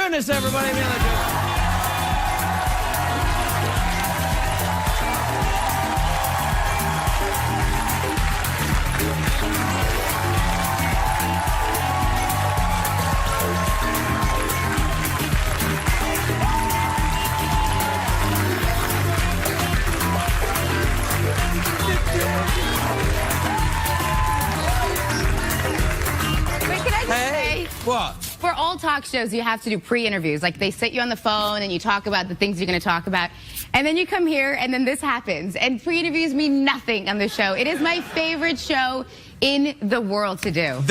Kunis, everybody. Mila. Wait, can I just say, What? for all talk shows, you have to do pre-interviews. Like, they sit you on the phone and you talk about the things you're going to talk about. And then you come here and then this happens. And pre-interviews mean nothing on the show. It is my favorite show in the world to do.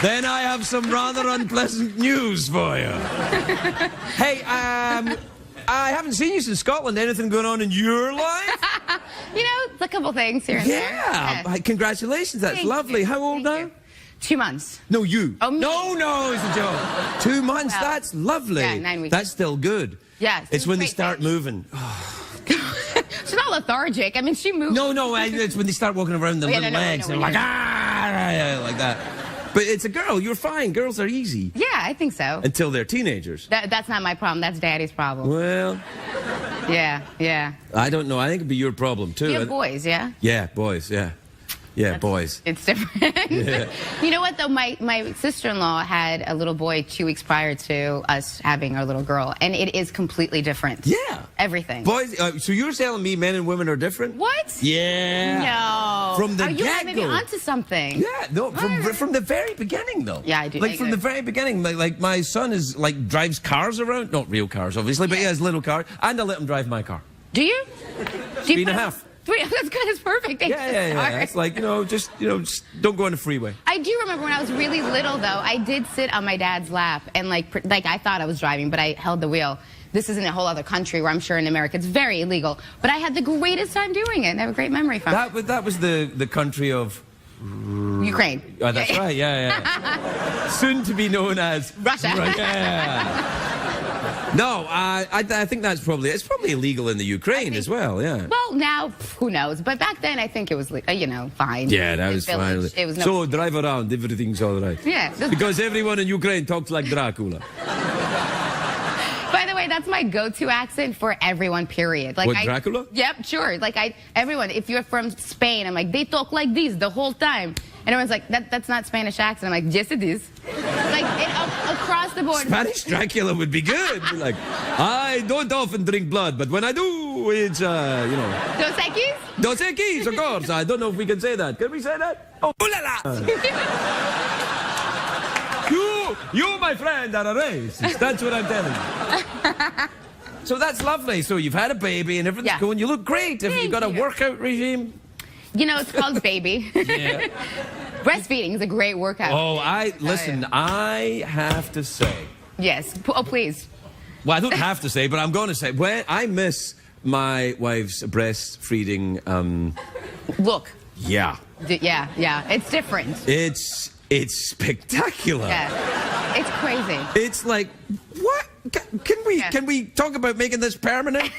Then I have some rather unpleasant news for you. Hey, I haven't seen you since Scotland. Anything going on in your life? You know, a couple things here and there. Yeah. Congratulations. That's Thank lovely. you. How old Thank now? you. 2 months. No, you. Oh, me. No, it's a joke. 2 months. Well, That's lovely. yeah, 9 weeks. That's still good. Yes. It's when they Great start thing. moving. She's not lethargic. I mean, she moves. No, it's when they start walking around the Oh, yeah, little no, legs. no, and no, like, like that. But it's a girl. You're fine. Girls are easy. Yeah, I think so. Until they're teenagers. That's not my problem. That's Daddy's problem. Well, Yeah. I don't know. I think it'd be your problem, too. You have boys, yeah? Yeah, boys, yeah. Yeah, boys. It's different. Yeah. You know what, though? My sister-in-law had a little boy 2 weeks prior to us having our little girl, and it is completely different. Yeah. Everything. Boys, so you're telling me men and women are different? What? Yeah. No. From the Are you having me get-go. onto something? Yeah, no, from the very beginning, though. Yeah, I do. Like, from the very beginning. Like my son is, like, drives cars around. Not real cars, obviously, but he has little cars. And I let him drive my car. Do you? 3.5. That's good. It's perfect. Yeah. It's like, just don't go on the freeway. I do remember when I was really little, though, I did sit on my dad's lap and, like I thought I was driving, but I held the wheel. This isn't a whole other country where I'm sure in America it's very illegal. But I had the greatest time doing it, and I have a great memory from it. That was the country of... Ukraine. Oh, that's right, yeah. Soon to be known as... Russia. Yeah. No, I think it's probably illegal in the Ukraine as well, yeah. Well, now, who knows? But back then, I think it was, fine. Yeah, that was fine. It was no... So, drive around, everything's all right. Yeah. Because everyone in Ukraine talks like Dracula. By the way, that's my go-to accent for everyone, period. Like, What, Dracula? Yep, sure. Like, everyone, if you're from Spain, I'm like, they talk like this the whole time. And everyone's like, that's not Spanish accent. I'm like, yes, it is. Like, across the board. Spanish Dracula would be good. Like, I don't often drink blood, but when I do, it's, Dos Equis? Dos Equis, of course. I don't know if we can say that. Can we say that? Oh, ooh la la. You, my friend, are a racist. That's what I'm telling you. So that's lovely. So you've had a baby and everything's going. You look great. Have you got a workout regime? It's called baby. Yeah. Breastfeeding is a great workout. Oh, I have to say. Yes. Oh, please. Well, I don't have to say, but I'm going to say, when I miss my wife's breastfeeding. Look. Yeah. Yeah. It's different. It's spectacular. Yeah. It's crazy. It's like, what? Can we talk about making this permanent?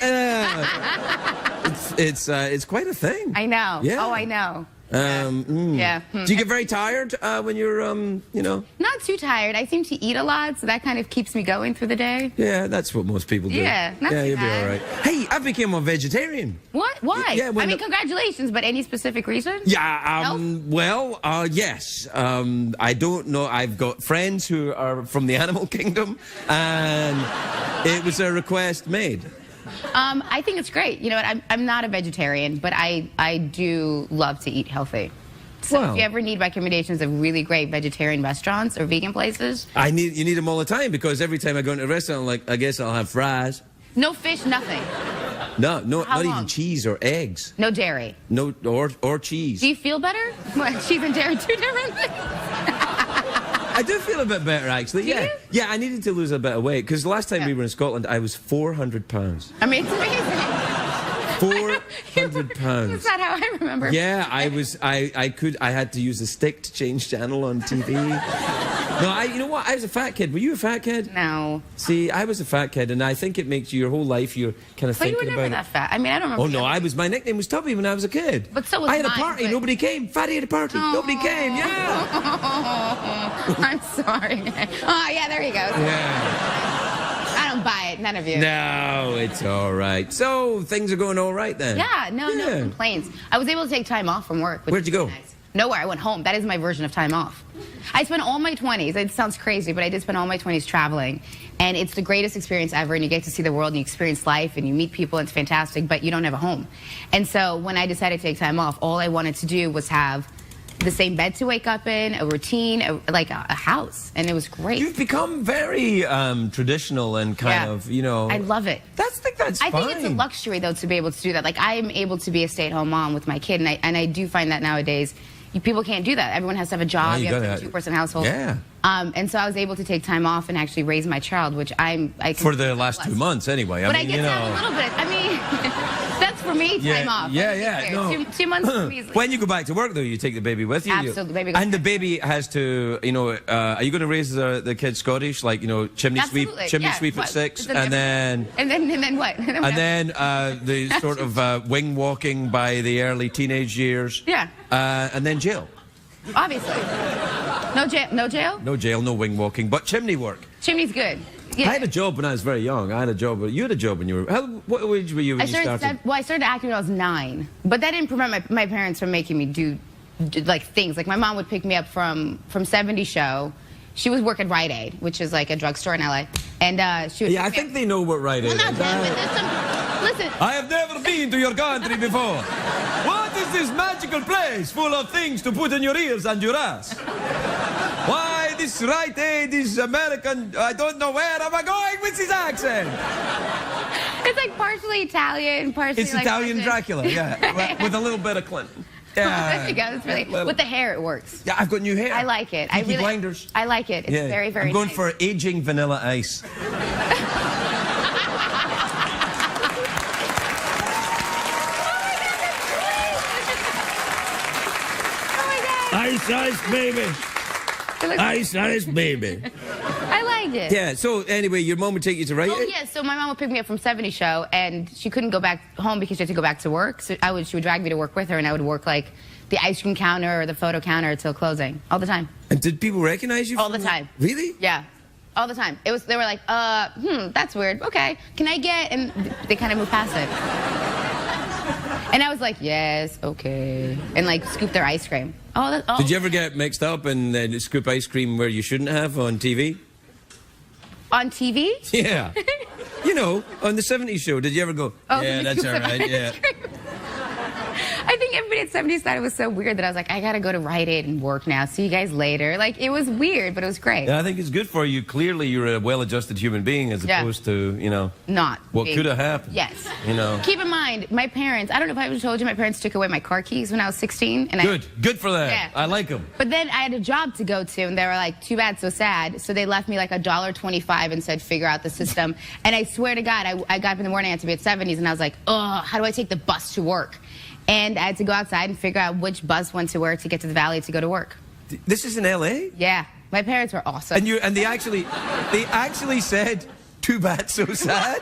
It's quite a thing. I know. Yeah. Oh, I know. Yeah. Do you get very tired when you're, Not too tired. I seem to eat a lot, so that kind of keeps me going through the day. Yeah, that's what most people do. Yeah, not yeah, too you'll be bad. all right. Hey, I became a vegetarian. What? Why? Yeah, congratulations, but any specific reason? Yeah, yes. I don't know. I've got friends who are from the animal kingdom, and it was a request made. I think it's great. You know what? I'm not a vegetarian, but I do love to eat healthy. So if you ever need recommendations of really great vegetarian restaurants or vegan places, you need them all the time, because every time I go into a restaurant, I'm like, I guess I'll have fries. no fish, nothing. No, How not long? even cheese or eggs. No dairy. No, or cheese. Do you feel better? What, cheese and dairy, two different things? I do feel a bit better, actually. Do you? Yeah, I needed to lose a bit of weight, because the last time we were in Scotland, I was 400 pounds. I mean, it's amazing. 400 pounds. That's not how I remember. Yeah, I had to use a stick to change channel on TV. No, you know what? I was a fat kid. Were you a fat kid? No. See, I was a fat kid, and I think it makes you your whole life. You're kind of But you thinking were never about that fat. I mean, I don't remember. Oh no, my nickname was Tubby when I was a kid. But so was I had a mine, party, but- nobody came. Fatty had a party, nobody came. Yeah. I'm sorry. Oh, yeah, there you go. Yeah. I don't buy it. None of you. No, it's all right. So things are going all right then. Yeah, no complaints. I was able to take time off from work. Where'd you go? Nice. Nowhere. I went home. That is my version of time off. I spent all my 20s. It sounds crazy, but I did spend all my 20s traveling. And it's the greatest experience ever. And you get to see the world and you experience life and you meet people. And it's fantastic, but you don't have a home. And so when I decided to take time off, all I wanted to do was have the same bed to wake up in, a routine, like a house. And it was great. You've become very traditional and kind of, you know. I love it. That's fine. I think it's a luxury, though, to be able to do that. Like, I am able to be a stay-at-home mom with my kid, and I do find that nowadays people can't do that. Everyone has to have a job. Yeah, you have to have a two-person household. Yeah. And so I was able to take time off and actually raise my child, which I can for the last 2 months, anyway. But I get to have a little bit. I mean, that's for me, time off. Yeah. No. 2 months easily. When you go back to work, though, you take the baby with you. Absolutely, baby goes And the back. baby has to, you know, are you going to raise the kid Scottish, like, you know, chimney sweep at What? 6, And then what? And then the sort of wing walking by the early teenage years. Yeah. And then jail. Obviously. No jail? No jail? No jail, no wing walking, but chimney work. Chimney's good. Yeah. I had a job when I was very young. I had a job. You had a job when you were. What age were you when you started? I started acting when I was 9, but that didn't prevent my parents from making me do like things. Like my mom would pick me up from 70 show. She was working Rite Aid, which is like a drugstore in LA, and she would. Yeah, I think they know what Rite Aid is. Not them, but there's some. Listen. I have never been to your country before. What is this magical place full of things to put in your ears and your ass? Why, this Rite Aid is American. I don't know where am I going with this accent. It's like partially Italian, partially It's like Italian Russian. Dracula, yeah, with a little bit of Clinton. Yeah. There you go. It's really, with the hair, it works. Yeah, I've got new hair. I like it. Peaky Blinders. I like it. It's very, very I'm going nice. for aging Vanilla Ice. Ice, ice, baby. Ice, ice, baby. I like it. Yeah, so anyway, your mom would take you to Rite Aid? Oh, yeah, so my mom would pick me up from 70 show, and she couldn't go back home because she had to go back to work. So she would drag me to work with her, and I would work like the ice cream counter or the photo counter till closing, all the time. And did people recognize you? All the time. Really? Yeah, all the time. They were like, that's weird. Okay, can I get? And they kind of moved past it. And I was like, yes, okay, and like scoop their ice cream. Did you ever get mixed up and scoop ice cream where you shouldn't have on TV? On TV? Yeah. You know, on the 70s show, did you ever go, yeah, that's all right, yeah. I think everybody at 70s thought it was so weird that I was like, I gotta go to Rite Aid and work now. See you guys later. Like, it was weird, but it was great. Yeah, I think it's good for you. Clearly, you're a well-adjusted human being as opposed to, you know, not what being, could have happened. Yes. You know. Keep in mind, my parents, I don't know if I ever told you, my parents took away my car keys when I was 16. And Good for that. Yeah. I like them. But then I had a job to go to, and they were like, too bad, so sad. So they left me like $1.25 and said, figure out the system. And I swear to God, I got up in the morning, I had to be at 70s, and I was like, oh, how do I take the bus to work? And I had to go outside and figure out which bus went to where to get to the valley to go to work. This is in L.A.? Yeah. My parents were awesome. And they actually said, too bad, so sad?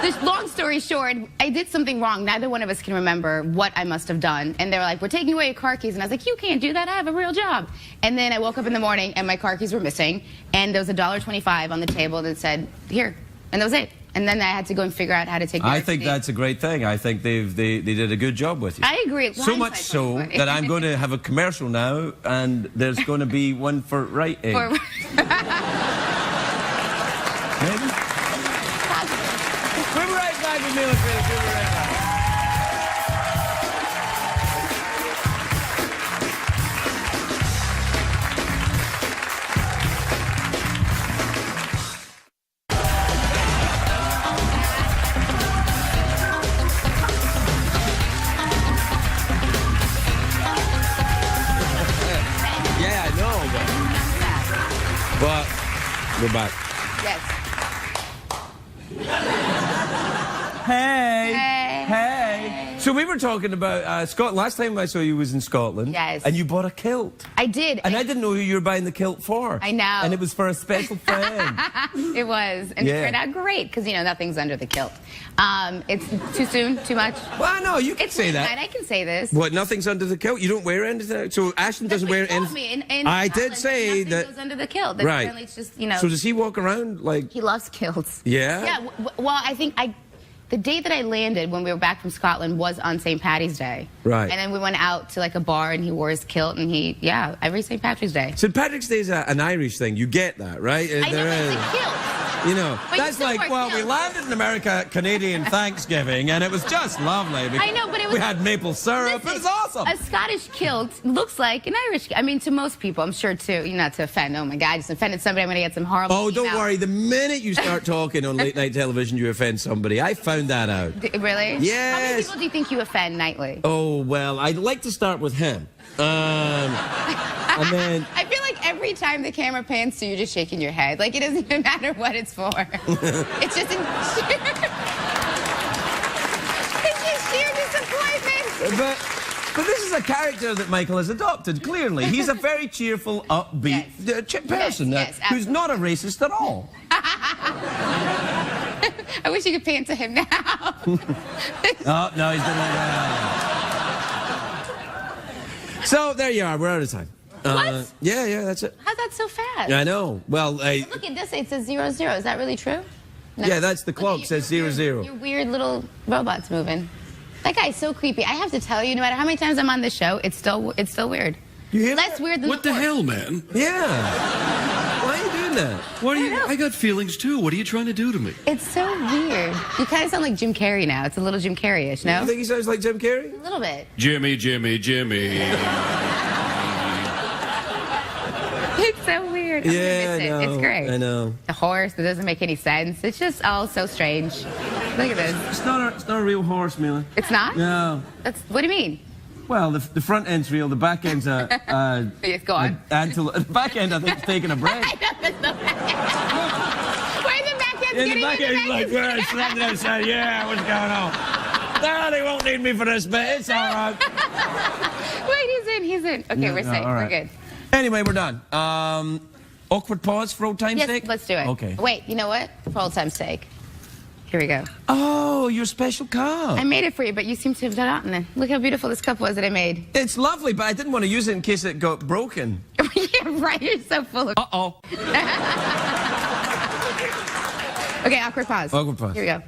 This long story short, I did something wrong. Neither one of us can remember what I must have done. And they were like, we're taking away your car keys. And I was like, you can't do that. I have a real job. And then I woke up in the morning and my car keys were missing. And there was $1.25 on the table that said, here. And that was it. And then I had to go and figure out how to take. I think that's a great thing. I think they did a good job with you. I agree. So much so that I'm going to have a commercial now, and there's going to be one for Rite Aid. Maybe. We'll be right back with Mila. We'll be right back. Yeah, I know, but we're back. Yes. Hey. Hey. So we were talking about Scotland. Last time I saw you was in Scotland. Yes. And you bought a kilt. I did. And I didn't know who you were buying the kilt for. I know. And it was for a special friend. It was. And Yeah. it turned out great because, you know, nothing's under the kilt. It's too soon, too much. Well, no, you can It's say midnight, that. I can say this. What, nothing's under the kilt? You don't wear anything? So Ashton doesn't wear anything? I did say nothing that. goes under the kilt. That Right. Apparently it's just, you know. So does he walk around like... He loves kilts. Yeah? Yeah. Well, I think the day that I landed when we were back from Scotland was on St. Patty's Day. Right. And then we went out to like a bar and he wore his kilt and every St. Patrick's Day. St. Patrick's Day is an Irish thing. You get that, right? I know, it's a kilt. You know, But that's you still like, wear well, we kilts. landed in America, Canadian Thanksgiving, and it was just lovely. I know, but it was... We had maple syrup. It was awesome. A Scottish kilt looks like an Irish... I mean, to most people, I'm sure, too. Not to offend. Oh, my God, I just offended somebody. I'm going to get some horrible Oh, don't email. worry. The minute you start talking on late night television, you offend somebody. I found that out. Really? Yes. How many people do you think you offend nightly? Oh, well, I'd like to start with him. And then... I feel like every time the camera pans to you, you're just shaking your head. Like, it doesn't even matter what it's for. It's just sheer disappointment. But this is a character that Michael has adopted, clearly. He's a very cheerful, upbeat person Yes, who's not a racist at all. I wish you could pan to him now. Oh, no, he's doing that. So, there you are. We're out of time. What? Yeah, that's it. How's that so fast? I know. Well, Look at this. It says 00. Is that really true? No. Yeah, that's the Look clock. at Says your 00. Your weird little robots moving. That guy's so creepy. I have to tell you, no matter how many times I'm on this show, it's still weird. You hear Less weird than What the horse. hell, man? Yeah. Why are you doing that? What are you? I got feelings too. What are you trying to do to me? It's so weird. You kind of sound like Jim Carrey now. It's a little Jim Carrey-ish, no? You think he sounds like Jim Carrey? A little bit. Jimmy, Jimmy, Jimmy. It's so weird. I'm gonna miss it. It's great. I know. The horse that doesn't make any sense. It's just all so strange. Look at this. It's not a real horse, Mila. It's not? No. What do you mean? Well, the front end's real. The back end's Yes, go on. the back end, I think, is taking a break. Where's the back end? Yeah, the back end's like, well, it's standing outside. Yeah, what's going on? No, they won't need me for this bit. It's all right. Wait, he's in. Okay, we're safe. all right. We're good. Anyway, we're done. Awkward pause for old time's Yes, sake? let's do it. Okay. Wait, you know what? For old time's sake. Here we go. Oh, your special cup. I made it for you, but you seem to have forgotten it. Look how beautiful this cup was that I made. It's lovely, but I didn't want to use it in case it got broken. Yeah, right. You're so full of... Uh-oh. Okay, awkward pause. Awkward pause. Here we go.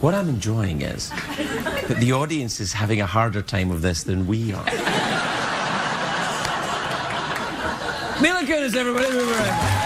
What I'm enjoying is that the audience is having a harder time of this than we are. Mila Kunis, everybody. We'll be right back.